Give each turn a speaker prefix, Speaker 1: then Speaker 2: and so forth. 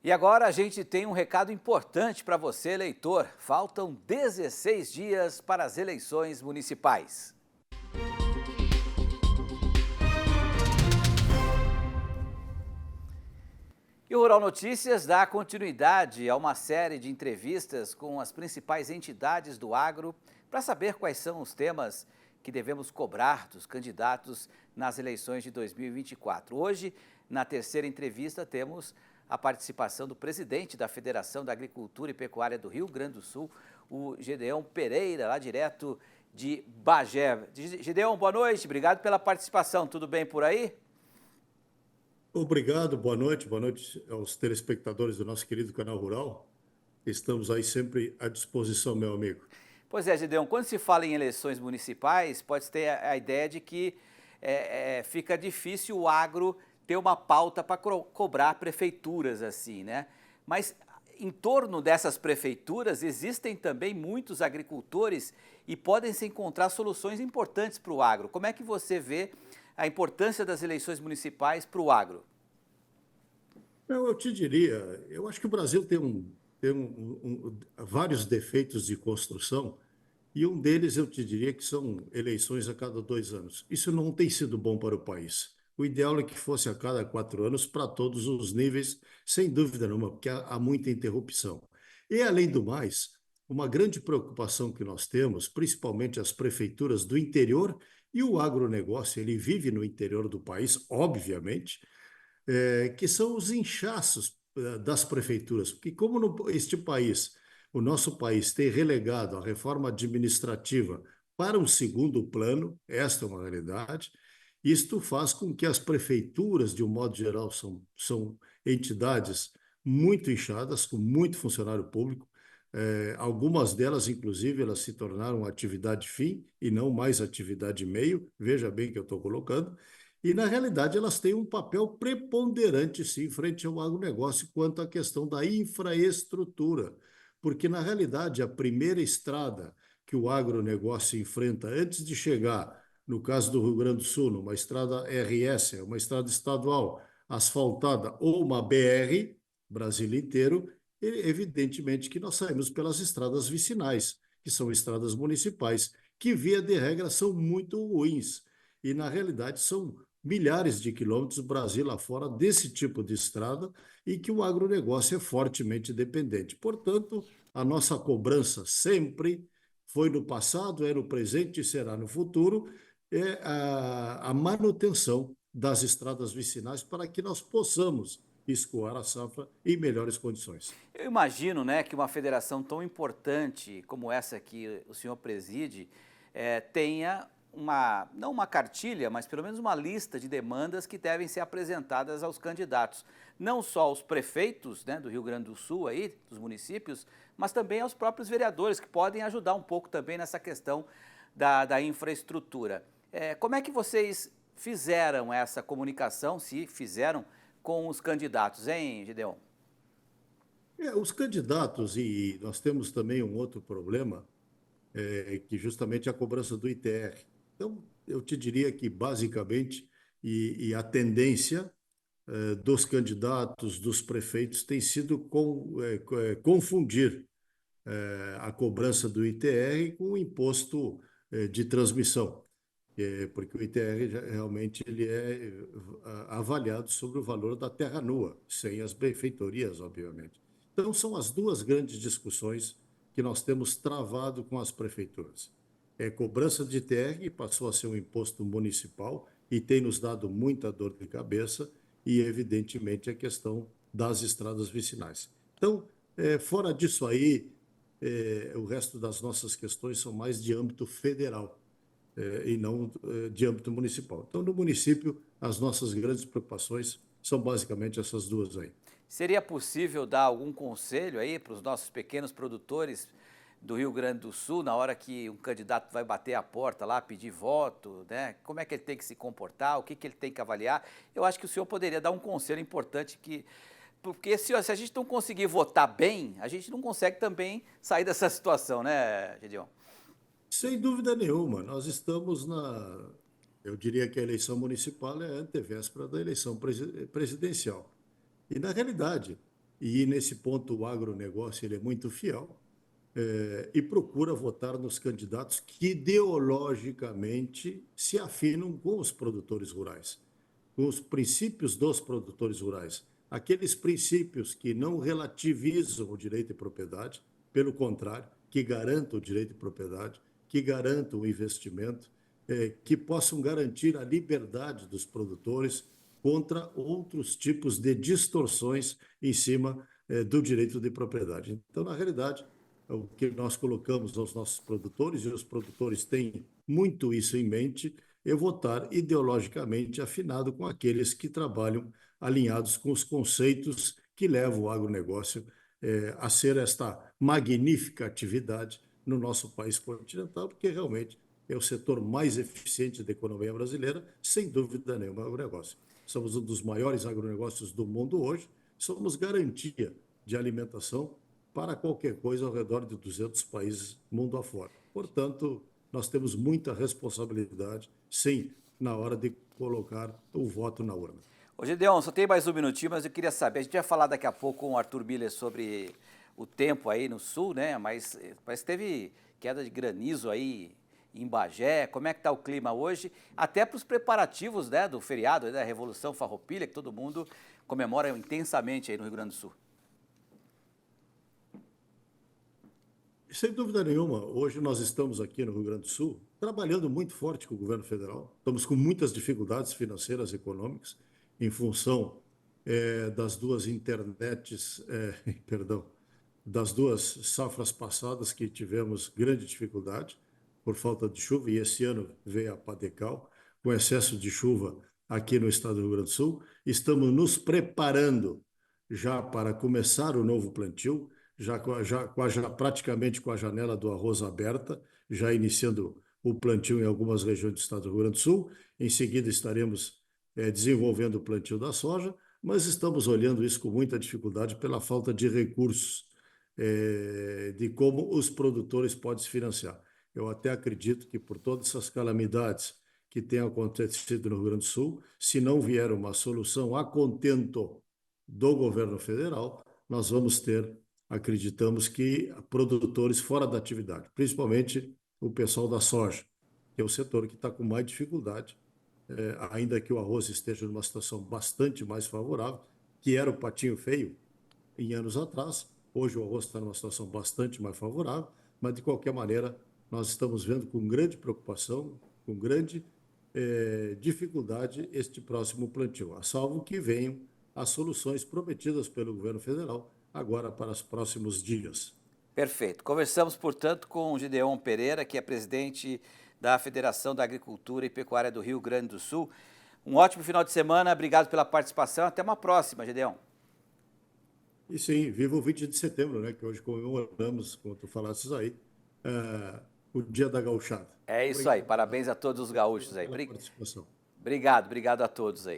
Speaker 1: E agora a gente tem um recado importante para você, eleitor. Faltam 16 dias para as eleições municipais. E o Rural Notícias dá continuidade a uma série de entrevistas com as principais entidades do agro para saber quais são os temas que devemos cobrar dos candidatos nas eleições de 2024. Hoje, na terceira entrevista, temos a participação do presidente da Federação da Agricultura e Pecuária do Rio Grande do Sul, o Gedeão Pereira, lá direto de Bagé. Gedeão, boa noite, obrigado pela participação, tudo bem por aí?
Speaker 2: Obrigado, boa noite aos telespectadores do nosso querido canal Rural. Estamos aí sempre à disposição, meu amigo.
Speaker 1: Pois é, Gedeão, quando se fala em eleições municipais, pode ter a ideia de que fica difícil o agro ter uma pauta para cobrar prefeituras assim, né? Mas em torno dessas prefeituras existem também muitos agricultores e podem se encontrar soluções importantes para o agro. Como é que você vê a importância das eleições municipais para o agro?
Speaker 2: Eu te diria, eu acho que o Brasil tem vários defeitos de construção e um deles eu te diria que são eleições a cada 2 anos. Isso não tem sido bom para o país. O ideal é que fosse a cada 4 anos para todos os níveis, sem dúvida nenhuma, porque há muita interrupção. E, além do mais, uma grande preocupação que nós temos, principalmente as prefeituras do interior e o agronegócio, ele vive no interior do país, obviamente, que são os inchaços das prefeituras. Porque como este país, o nosso país, tem relegado a reforma administrativa para um segundo plano, esta é uma realidade, isto faz com que as prefeituras, de um modo geral, são entidades muito inchadas, com muito funcionário público. Algumas delas, inclusive, elas se tornaram atividade fim e não mais atividade meio, veja bem que eu estou colocando, e, na realidade, elas têm um papel preponderante, sim, frente ao agronegócio, quanto à questão da infraestrutura. Porque, na realidade, a primeira estrada que o agronegócio enfrenta antes de chegar, no caso do Rio Grande do Sul, numa estrada RS, uma estrada estadual asfaltada ou uma BR, Brasil inteiro, evidentemente que nós saímos pelas estradas vicinais, que são estradas municipais, que, via de regra, são muito ruins. E, na realidade, são milhares de quilômetros Brasil afora desse tipo de estrada e que o agronegócio é fortemente dependente. Portanto, a nossa cobrança sempre foi no passado, é no presente e será no futuro, é a manutenção das estradas vicinais para que nós possamos escoar a safra em melhores condições.
Speaker 1: Eu imagino, né, que uma federação tão importante como essa que o senhor preside tenha não uma cartilha, mas pelo menos uma lista de demandas que devem ser apresentadas aos candidatos. Não só aos prefeitos, né, do Rio Grande do Sul, aí, dos municípios, mas também aos próprios vereadores, que podem ajudar um pouco também nessa questão da infraestrutura. Como é que vocês fizeram essa comunicação, se fizeram, com os candidatos, hein, Gideon?
Speaker 2: Os candidatos, e nós temos também um outro problema, que justamente é a cobrança do ITR. Então, eu te diria que, basicamente, e a tendência dos candidatos, dos prefeitos, tem sido confundir a cobrança do ITR com o imposto de transmissão, porque o ITR realmente ele é avaliado sobre o valor da terra nua, sem as benfeitorias, obviamente. Então, são as duas grandes discussões que nós temos travado com as prefeituras. Cobrança de ITR, que passou a ser um imposto municipal e tem nos dado muita dor de cabeça, e, evidentemente, a questão das estradas vicinais. Então, fora disso aí, o resto das nossas questões são mais de âmbito federal e não de âmbito municipal. Então, no município, as nossas grandes preocupações são basicamente essas duas aí.
Speaker 1: Seria possível dar algum conselho aí para os nossos pequenos produtores do Rio Grande do Sul, na hora que um candidato vai bater a porta lá, pedir voto, né? Como é que ele tem que se comportar, o que ele tem que avaliar? Eu acho que o senhor poderia dar um conselho importante porque se a gente não conseguir votar bem, a gente não consegue também sair dessa situação, né, Gedeon?
Speaker 2: Sem dúvida nenhuma, nós estamos eu diria que a eleição municipal é a antevéspera da eleição presidencial. E, na realidade, e nesse ponto o agronegócio ele é muito fiel, e procura votar nos candidatos que ideologicamente se afinam com os produtores rurais, com os princípios dos produtores rurais. Aqueles princípios que não relativizam o direito de propriedade, pelo contrário, que garantam o direito de propriedade, que garantam o investimento, que possam garantir a liberdade dos produtores contra outros tipos de distorções em cima do direito de propriedade. Então, na realidade, o que nós colocamos aos nossos produtores, e os produtores têm muito isso em mente, é votar ideologicamente afinado com aqueles que trabalham alinhados com os conceitos que levam o agronegócio a ser esta magnífica atividade no nosso país continental, porque realmente é o setor mais eficiente da economia brasileira, sem dúvida nenhuma, o agronegócio. Somos um dos maiores agronegócios do mundo hoje, somos garantia de alimentação para qualquer coisa ao redor de 200 países mundo afora. Portanto, nós temos muita responsabilidade, sim, na hora de colocar o voto na urna.
Speaker 1: Ô, Gedeon, só tem mais um minutinho, mas eu queria saber, a gente vai falar daqui a pouco com o Arthur Miller sobre o tempo aí no sul, né? Mas parece que teve queda de granizo aí em Bagé. Como é que está o clima hoje? Até para os preparativos, né, do feriado, da Revolução Farroupilha, que todo mundo comemora intensamente aí no Rio Grande do Sul.
Speaker 2: Sem dúvida nenhuma, hoje nós estamos aqui no Rio Grande do Sul trabalhando muito forte com o governo federal. Estamos com muitas dificuldades financeiras e econômicas em função das duas internets, perdão, das duas safras passadas que tivemos grande dificuldade por falta de chuva, e esse ano veio a Padecal, com excesso de chuva aqui no estado do Rio Grande do Sul. Estamos nos preparando já para começar o novo plantio, já praticamente com a janela do arroz aberta, já iniciando o plantio em algumas regiões do estado do Rio Grande do Sul. Em seguida estaremos desenvolvendo o plantio da soja, mas estamos olhando isso com muita dificuldade pela falta de recursos, de como os produtores podem se financiar. Eu até acredito que por todas essas calamidades que têm acontecido no Rio Grande do Sul, se não vier uma solução a contento do governo federal, nós vamos ter, acreditamos que, produtores fora da atividade, principalmente o pessoal da soja, que é o setor que está com mais dificuldade, ainda que o arroz esteja numa situação bastante mais favorável, que era o patinho feio em anos atrás. Hoje o arroz está numa situação bastante mais favorável, mas de qualquer maneira nós estamos vendo com grande preocupação, com grande dificuldade este próximo plantio, a salvo que venham as soluções prometidas pelo governo federal agora para os próximos dias.
Speaker 1: Perfeito. Conversamos, portanto, com o Gedeon Pereira, que é presidente da Federação da Agricultura e Pecuária do Rio Grande do Sul. Um ótimo final de semana, obrigado pela participação, até uma próxima, Gedeon.
Speaker 2: E sim, viva o 20 de setembro, né, que hoje comemoramos, como tu falasses aí, o Dia da Gauchada.
Speaker 1: É isso aí,
Speaker 2: Obrigado
Speaker 1: parabéns a todos os gaúchos aí.
Speaker 2: pela participação.
Speaker 1: Obrigado a todos aí.